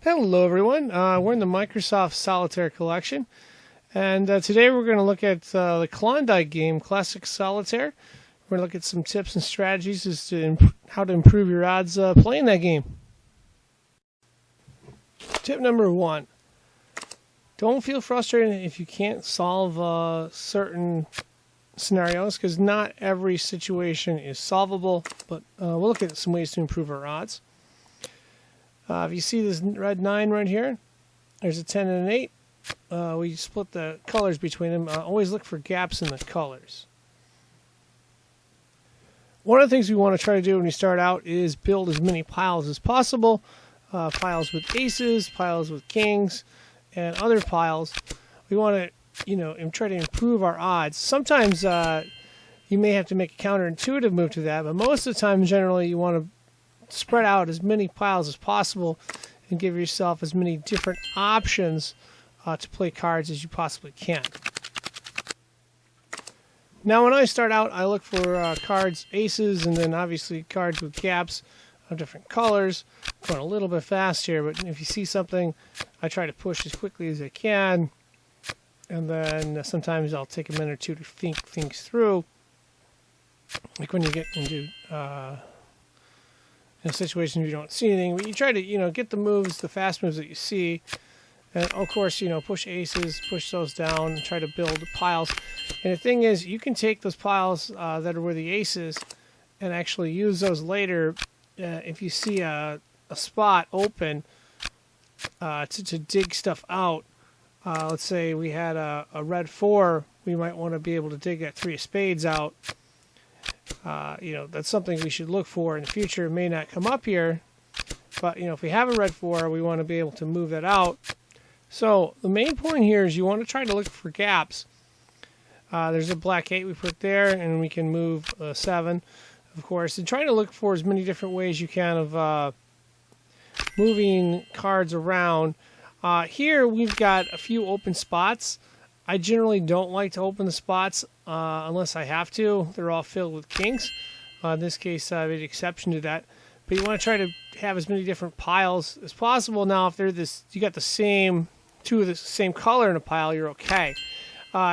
Hello everyone, we're in the Microsoft Solitaire collection, and today we're going to look at the Klondike game, Classic Solitaire. We're going to look at some tips and strategies as to how to improve your odds playing that game. Tip number 1, don't feel frustrated if you can't solve certain scenarios, because not every situation is solvable, but we'll look at some ways to improve our odds. If you see this red 9 right here, there's a 10 and an 8. We split the colors between them. Always look for gaps in the colors. One of the things we want to try to do when we start out is build as many piles as possible. Piles with aces, piles with kings, and other piles. We want to, try to improve our odds. Sometimes you may have to make a counterintuitive move to that, but most of the time, generally, you want to spread out as many piles as possible and give yourself as many different options to play cards as you possibly can. Now when I start out, I look for cards, aces, and then obviously cards with gaps of different colors. I'm going a little bit fast here, but if you see something, I try to push as quickly as I can, and then sometimes I'll take a minute or two to think things through, like when you get into in situations you don't see anything, but you try to, get the moves, the fast moves that you see, and of course, push aces, push those down, and try to build piles. And the thing is, you can take those piles that are with the aces and actually use those later if you see a spot open to dig stuff out. Let's say we had a red 4, we might want to be able to dig that 3 of spades out. That's something we should look for in the future. It may not come up here, but if we have a red 4, we want to be able to move that out. So the main point here is you want to try to look for gaps. There's a black 8 we put there, and we can move 7, of course, and try to look for as many different ways you can of moving cards around. Here we've got a few open spots. I generally don't like to open the spots unless I have to. They're all filled with kings. In this case, I made an exception to that. But you want to try to have as many different piles as possible. Now, if they're you got the same 2 of the same color in a pile, you're okay.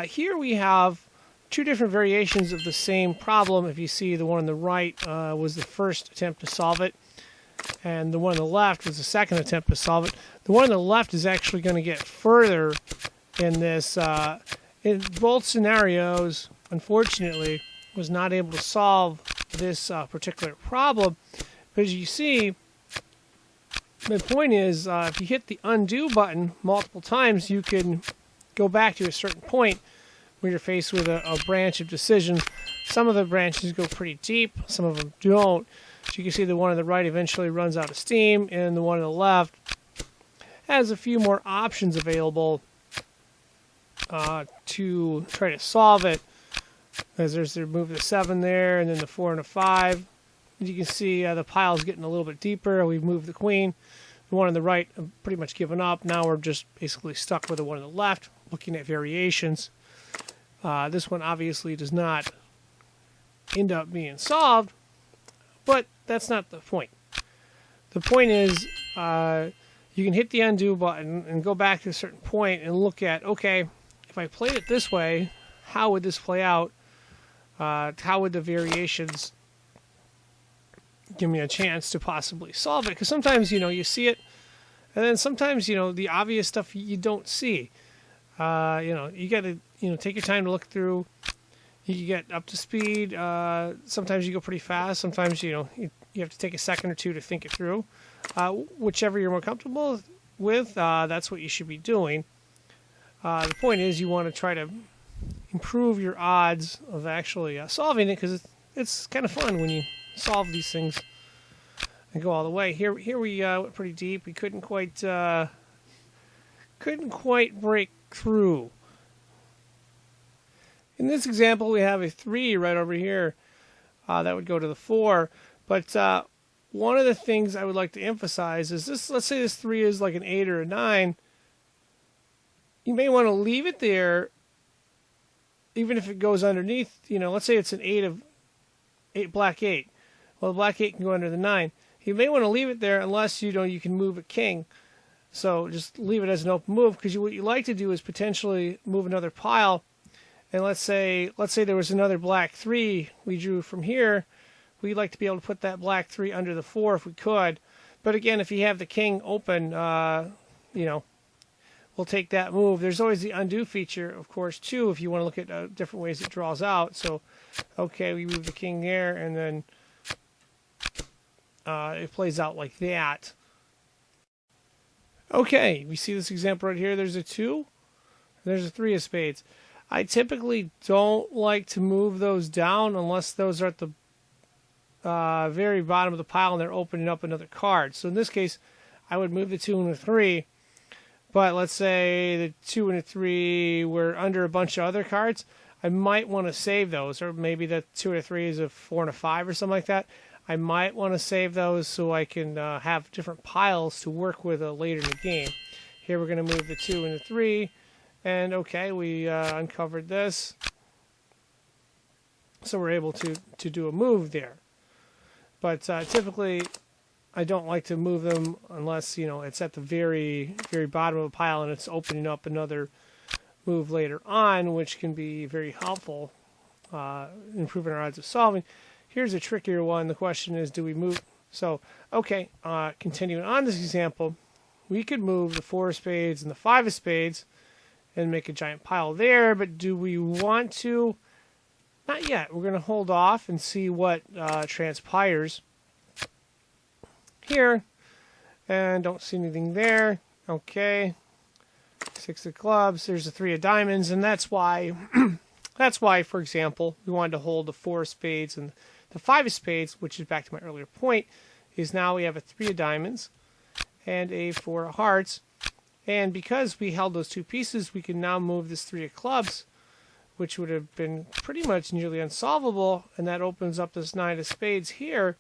Here we have 2 different variations of the same problem. If you see, the one on the right was the first attempt to solve it, and the one on the left was the second attempt to solve it. The one on the left is actually going to get further in this. In both scenarios, unfortunately, was not able to solve this particular problem. But as you see, the point is, if you hit the undo button multiple times, you can go back to a certain point where you're faced with a branch of decisions. Some of the branches go pretty deep, some of them don't. So you can see the one on the right eventually runs out of steam, and the one on the left has a few more options available to try to solve it. As there's the move the 7 there, and then the 4 and a 5. As you can see, the pile's getting a little bit deeper. We've moved the queen. The one on the right, I've pretty much given up. Now we're just basically stuck with the one on the left, looking at variations. This one obviously does not end up being solved, but that's not the point. The point is, you can hit the undo button and go back to a certain point and look at, okay, if I played it this way, how would this play out? How would the variations give me a chance to possibly solve it? Because sometimes, you see it, and then sometimes, the obvious stuff you don't see. You got to, take your time to look through. You get up to speed. Sometimes you go pretty fast. Sometimes, you have to take a second or two to think it through. Whichever you're more comfortable with, that's what you should be doing. The point is, you want to try to improve your odds of actually solving it, because it's kind of fun when you solve these things and go all the way. Here we went pretty deep. We couldn't quite break through. In this example, we have a 3 right over here. That would go to the 4. But one of the things I would like to emphasize is this. Let's say this 3 is like an 8 or a 9. You may want to leave it there, even if it goes underneath. Let's say it's an 8 black 8. Well, the black 8 can go under the 9. You may want to leave it there unless you can move a king. So just leave it as an open move, because what you like to do is potentially move another pile. And let's say there was another black 3 we drew from here. We'd like to be able to put that black 3 under the 4 if we could. But again, if you have the king open, you know, we'll take that move. There's always the undo feature, of course, too, if you want to look at different ways it draws out. So, okay, we move the king there, and then it plays out like that. Okay, we see this example right here. There's a 2. There's a 3 of spades. I typically don't like to move those down unless those are at the very bottom of the pile and they're opening up another card. So in this case, I would move the 2 and the 3. But let's say the 2 and the 3 were under a bunch of other cards. I might want to save those, or maybe the 2 or 3 is a 4 and a 5 or something like that. I might want to save those so I can have different piles to work with later in the game. Here we're going to move the 2 and the 3. And okay, we uncovered this. So we're able to do a move there. But typically, I don't like to move them unless, you know, it's at the very, very bottom of a pile and it's opening up another move later on, which can be very helpful, improving our odds of solving. Here's a trickier one. The question is, do we move? So, okay, continuing on this example, we could move the 4 of spades and the 5 of spades and make a giant pile there, but do we want to? Not yet. We're going to hold off and see what transpires here. And don't see anything there. Okay. 6 of clubs. There's a 3 of diamonds, and that's why, for example, we wanted to hold the 4 of spades and the 5 of spades, which is back to my earlier point, is now we have a 3 of diamonds and a 4 of hearts. And because we held those 2 pieces, we can now move this 3 of clubs, which would have been pretty much nearly unsolvable, and that opens up this 9 of spades here.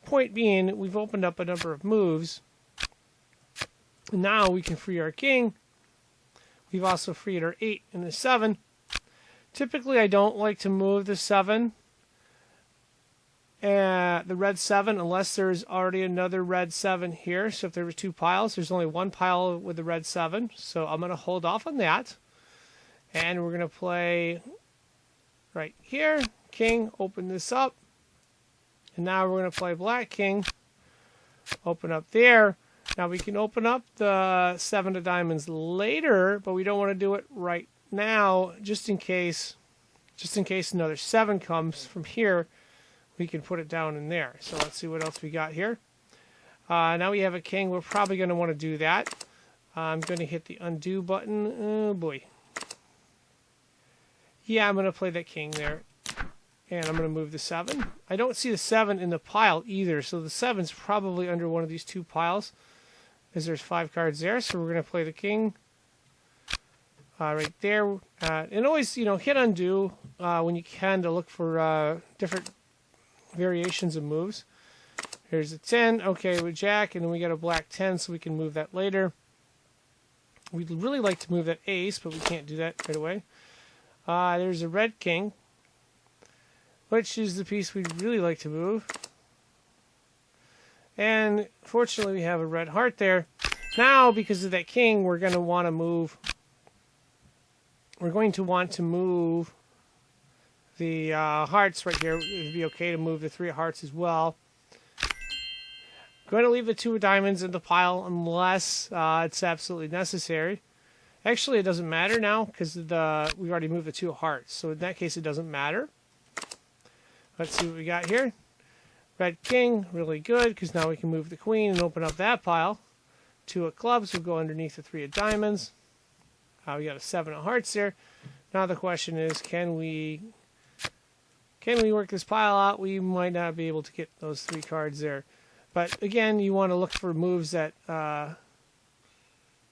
Point being, we've opened up a number of moves. Now we can free our king. We've also freed our 8 and the 7. Typically, I don't like to move the 7, the red 7, unless there's already another red 7 here. So if there were 2 piles, there's only 1 pile with the red 7. So I'm going to hold off on that. And we're going to play right here. King, open this up. And now we're going to play black king. Open up there. Now we can open up the 7 of diamonds later, but we don't want to do it right now, just in case another 7 comes from here. We can put it down in there. So let's see what else we got here. Now we have a king. We're probably going to want to do that. I'm going to hit the undo button. Oh boy. Yeah, I'm going to play that king there. And I'm going to move the 7. I don't see the 7 in the pile either, so the 7's probably under one of these 2 piles, as there's 5 cards there. So we're going to play the king right there. And always, you know, hit undo when you can to look for different variations of moves. Here's a 10. Okay, with jack, and then we got a black 10, so we can move that later. We'd really like to move that ace, but we can't do that right away. There's a red king, which is the piece we'd really like to move. And fortunately, we have a red heart there. Now, because of that king, we're going to want to move. We're going to want to move the hearts right here. It would be okay to move the 3 of hearts as well. I'm going to leave the 2 of diamonds in the pile unless it's absolutely necessary. Actually, it doesn't matter now because we've already moved the 2 of hearts. So in that case, it doesn't matter. Let's see what we got here. Red king, really good, because now we can move the queen and open up that pile. 2 of clubs will go underneath the 3 of diamonds. We got a 7 of hearts there. Now the question is, can we work this pile out? We might not be able to get those 3 cards there. But again, you want to look for moves that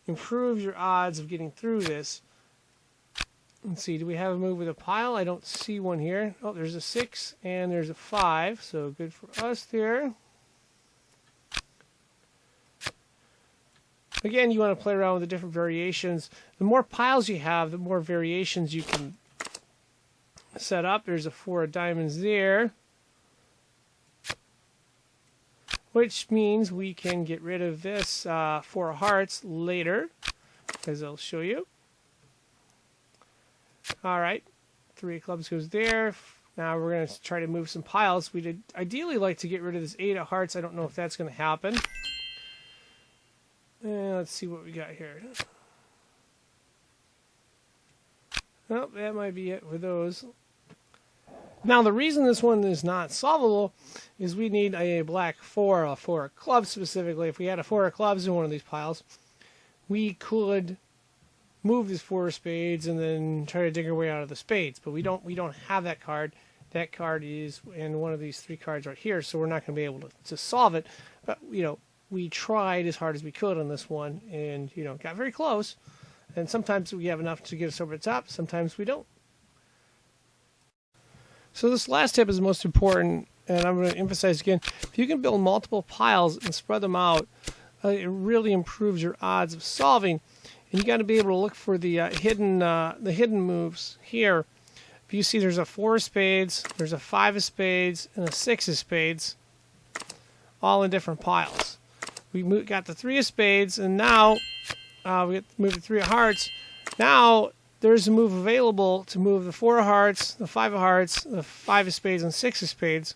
improve your odds of getting through this. Let's see, do we have a move with a pile? I don't see one here. Oh, there's a 6 and there's a 5, so good for us there. Again, you want to play around with the different variations. The more piles you have, the more variations you can set up. There's a 4 of diamonds there. which means we can get rid of this 4 of hearts later, as I'll show you. Alright, 3 of clubs goes there. Now we're going to try to move some piles. We'd ideally like to get rid of this 8 of hearts. I don't know if that's going to happen. Let's see what we got here. Oh, that might be it with those. Now the reason this one is not solvable is we need a black 4, a 4 of clubs specifically. If we had a 4 of clubs in one of these piles, we could move this 4 of spades and then try to dig our way out of the spades. But we don't have that card. That card is in one of these 3 cards right here, so we're not going to be able to solve it. But we tried as hard as we could on this one, and got very close. And sometimes we have enough to get us over the top. Sometimes we don't. So this last tip is the most important, and I'm going to emphasize again. If you can build multiple piles and spread them out, it really improves your odds of solving. And you got to be able to look for the hidden moves here. If you see, there's a 4 of spades, there's a 5 of spades, and a 6 of spades, all in different piles. We got the 3 of spades, and now we move the 3 of hearts. Now there's a move available to move the 4 of hearts, the 5 of hearts, the 5 of spades, and 6 of spades.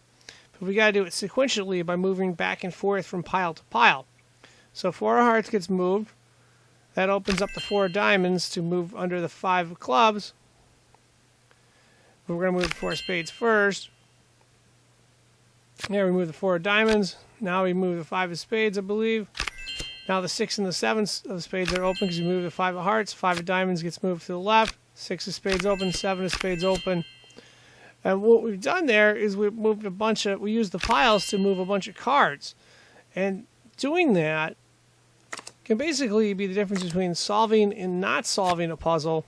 But we got to do it sequentially by moving back and forth from pile to pile. So 4 of hearts gets moved. That opens up the 4 of diamonds to move under the 5 of clubs. We're going to move the 4 of spades first. There we move the 4 of diamonds. Now we move the 5 of spades, I believe. Now the 6 and the 7 of spades are open because you move the 5 of hearts. 5 of diamonds gets moved to the left. 6 of spades open. 7 of spades open. And what we've done there is we used the piles to move a bunch of cards. And doing that can basically be the difference between solving and not solving a puzzle,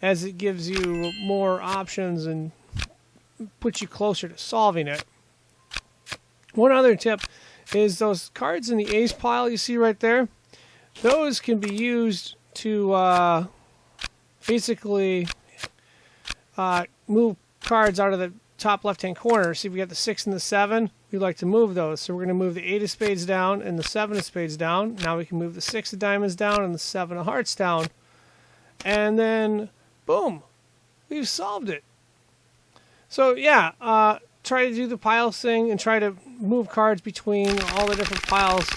as it gives you more options and puts you closer to solving it. One other tip is those cards in the ace pile you see right there. Those can be used to basically move cards out of the top left-hand corner. See, we got the 6 and the 7. We'd like to move those. So we're going to move the 8 of spades down and the 7 of spades down. Now we can move the 6 of diamonds down and the 7 of hearts down. And then, boom, we've solved it. So yeah, try to do the piles thing and try to move cards between all the different piles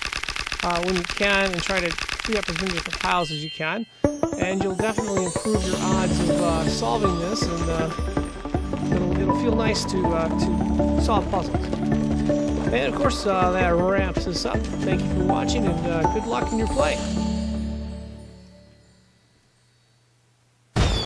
when you can, and try to free up as many different piles as you can. And you'll definitely improve your odds of solving this, and it'll feel nice to solve puzzles. And of course, that wraps us up. Thank you for watching, and good luck in your play.